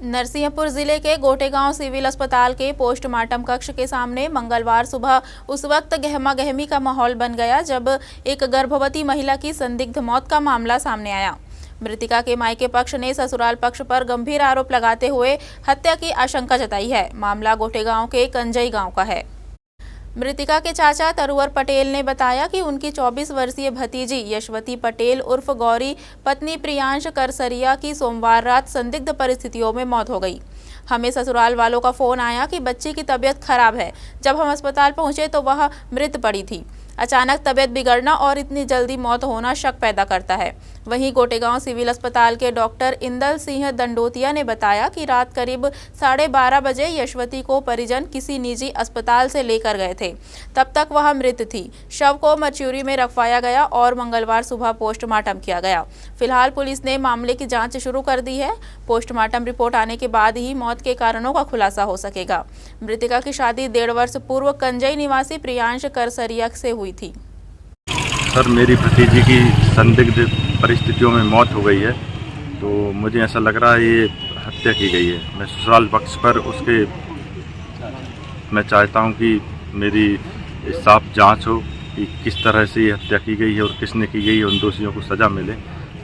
नरसिंहपुर जिले के गोटेगांव सिविल अस्पताल के पोस्टमार्टम कक्ष के सामने मंगलवार सुबह उस वक्त गहमा-गहमी का माहौल बन गया जब एक गर्भवती महिला की संदिग्ध मौत का मामला सामने आया। मृतिका के मायके पक्ष ने ससुराल पक्ष पर गंभीर आरोप लगाते हुए हत्या की आशंका जताई है। मामला गोटेगांव के कंजई गांव का है। मृतिका के चाचा तरुवर पटेल ने बताया कि उनकी 24 वर्षीय भतीजी यशवती पटेल उर्फ गौरी पत्नी प्रियांश करसरिया की सोमवार रात संदिग्ध परिस्थितियों में मौत हो गई। हमें ससुराल वालों का फोन आया कि बच्ची की तबीयत खराब है। जब हम अस्पताल पहुंचे तो वह मृत पड़ी थी। अचानक तबीयत बिगड़ना और इतनी जल्दी मौत होना शक पैदा करता है। वहीं गोटेगांव सिविल अस्पताल के डॉक्टर इंदल सिंह दंडोतिया ने बताया कि रात करीब 12:30 बजे यशवती को परिजन किसी निजी अस्पताल से लेकर गए थे। तब तक वह मृत थी। शव को मरच्यूरी में रखवाया गया और मंगलवार सुबह पोस्टमार्टम किया गया। फिलहाल पुलिस ने मामले की जांच शुरू कर दी है। पोस्टमार्टम रिपोर्ट आने के बाद ही मौत के कारणों का खुलासा हो सकेगा। मृतिका की शादी 1.5 वर्ष पूर्व कंजई निवासी प्रियांश करसरिया से हुई थी। सर, मेरी भतीजी की संदिग्ध परिस्थितियों में मौत हो गई है, तो मुझे ऐसा लग रहा है ये हत्या की गई है। मैं ससुराल पक्ष पर मैं चाहता हूं कि मेरी साफ जांच हो कि किस तरह से ये हत्या की गई है और किसने की गई है, उन दोषियों को सज़ा मिले।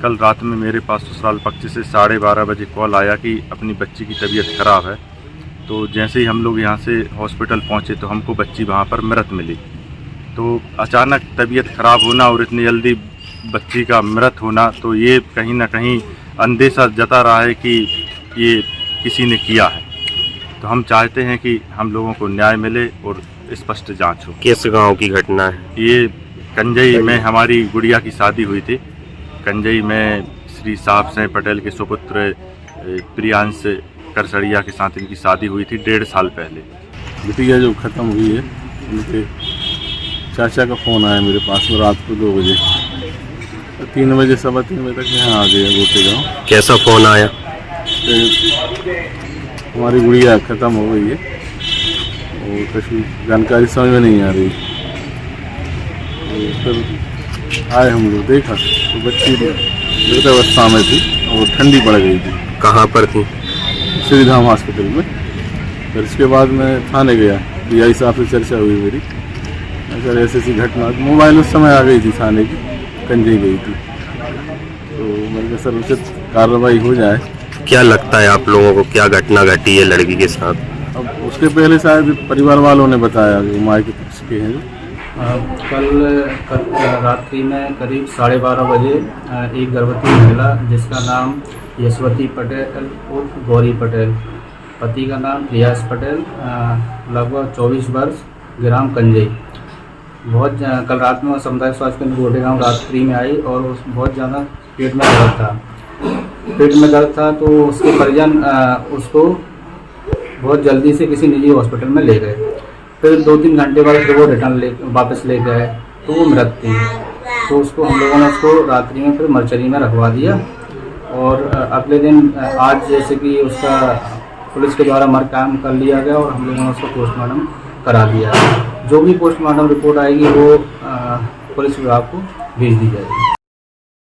कल रात में मेरे पास ससुराल पक्ष से 12:30 बजे कॉल आया कि अपनी बच्ची की तबीयत खराब है। तो जैसे ही हम लोग यहाँ से हॉस्पिटल पहुँचे तो हमको बच्ची वहाँ पर मृत मिली। तो अचानक तबीयत खराब होना और इतनी जल्दी बच्ची का मृत होना, तो ये कहीं ना कहीं अंदेशा जता रहा है कि ये किसी ने किया है। तो हम चाहते हैं कि हम लोगों को न्याय मिले और स्पष्ट जांच हो। किस गांव की घटना है? ये कंजई में हमारी गुड़िया की शादी हुई थी। कंजई में श्री साहब सिंह पटेल के सुपुत्र प्रियांश करसरिया के साथ इनकी शादी हुई थी 1.5 साल पहले। बिटिया जो ख़त्म हुई है, उनके चाचा का फ़ोन आया मेरे पास में रात को 2 बजे। 3 बजे 3:15 बजे तक यहाँ आ गया गोटेगांव। कैसा फ़ोन आया? हमारी गुड़िया ख़त्म हो गई है और कुछ जानकारी समझ में नहीं आ रही। तो फिर आए हम लोग, देखा तो बच्ची मृत अवस्था में थी और ठंडी पड़ गई थी। कहाँ पर थी? श्रीधाम हॉस्पिटल में। फिर इसके बाद मैं थाने गया, DI साहब से चर्चा हुई मेरी। सर ऐसी घटना, मोबाइल उस समय आ गई थी थाने की, कंजई गई थी। तो मैंने कहा सर उचित कार्रवाई हो जाए। क्या लगता है आप लोगों को, क्या घटना घटी है लड़की के साथ? अब उसके पहले शायद परिवार वालों ने बताया कि मायके पक्ष के हैं। कल रात्रि में करीब 12:30 बजे एक गर्भवती महिला जिसका नाम यशवती पटेल उर्फ गौरी पटेल, पति का नाम प्रियांश पटेल, लगभग 24 वर्ष, ग्राम कंजई, कल रात में सामुदायिक स्वास्थ्य केंद्र गोटेगांव रात्रि में आई और बहुत ज़्यादा पेट में दर्द था। तो उसके परिजन उसको बहुत जल्दी से किसी निजी हॉस्पिटल में ले गए। फिर 2-3 घंटे बाद जब वो वापस ले गए तो वो मृत थी। तो उसको हम लोगों ने उसको रात्रि में फिर मरचरी में रखवा दिया और अगले दिन आज जैसे कि उसका पुलिस के द्वारा मरकाम कर लिया गया और हम लोगों ने उसको पोस्टमार्टम करा दिया। जो भी पोस्टमार्टम रिपोर्ट आएगी वो पुलिस विभाग को भेज दी जाएगी।